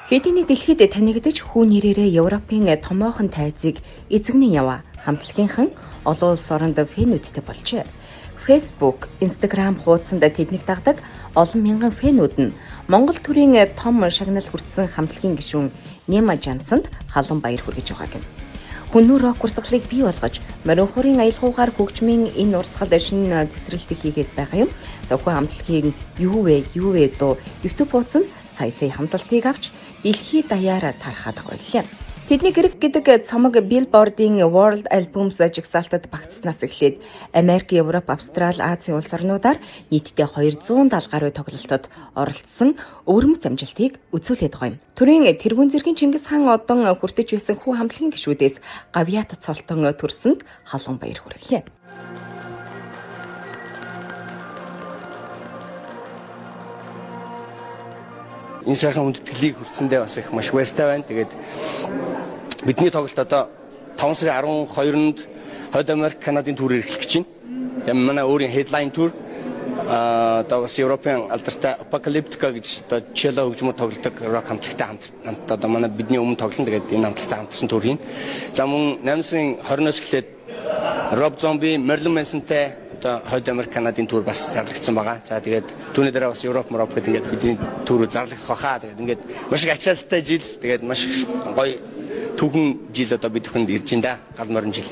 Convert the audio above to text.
Хэдийний дэлхийд танигдаж хүү нэрээрээ Европын томоохон тайзыг эзэгнэн яваа хамтлагийнхан олон улс оронд фэнүүдтэй болжээ. Facebook, Instagram хуудсанд тэднийг дагдаг олон мянган фэнүүд нь Монгол төрийн том шагнал хүртсэн хамтлагийн гишүүн Нема Жансанд халуун баяр хүргэж байгаа гэнэ. Хүннүү рок урсгалыг бий болгож, морин хурын аялгаугаар хөгжмийн энэ урсгал шинэ тесрэлтийг хийгээд байгаа юм. Зөвхөн хамтлагийн юу вэ дуу YouTube хуудас нь сая хамталтыг авч дэлхийд даяараа тархаад байгаа юм. Тэдний гэрэг гэдэг цомог Billboard-ийн World Albums жигсаалтад багтснаас эхлээд Америк, Европ, Австрали, Азийн улс орнуудаар нийтдээ 270 гаруй тоглолтод оролцсон өвөрмөц амжилтыг үзүүлээд байгаа юм. Төрийн тэргүүн зэргийн Чингис хаан одон хүртэж байсан хүү хамтлагийн гишүүдээс гавьяат цолтон төрсөнд халуун баяр хүргэлээ. Энэ сайхан хүндэтгэлийг хүртсэндээ бас их маш баяртай байна. Тэгээд бидний тоглолт одоо 5 сарын 12-нд Хойд Америк, Канадын төр эхлэх гэж байна. Тэгээд манай өөрийн headline tour одоо бас Европын алдартай Apocalyptica гэж одоо чело хөгжмөд тоглодог рок хамтлагтай хамт одоо манай бидний өмнө тоглоно. Тэгээд энэ хамтлагтай хамтсан тур хийн. За мөн 8 сарын 20-оос эхлээд Rob Zombie, Marilyn Manson-тэй Хойд Америк, Канадын төр бас зарлагдсан байгаа. За тэгээд түүний дараа бас Европ гэдэг ингээд бидний төрөөр зарлагдах баха. Тэгээд ингээд маш их ачаалттай жил, тэгээд маш гоё түгэн жил одоо бид бүхэнд ирж байна да. Гал морин жил.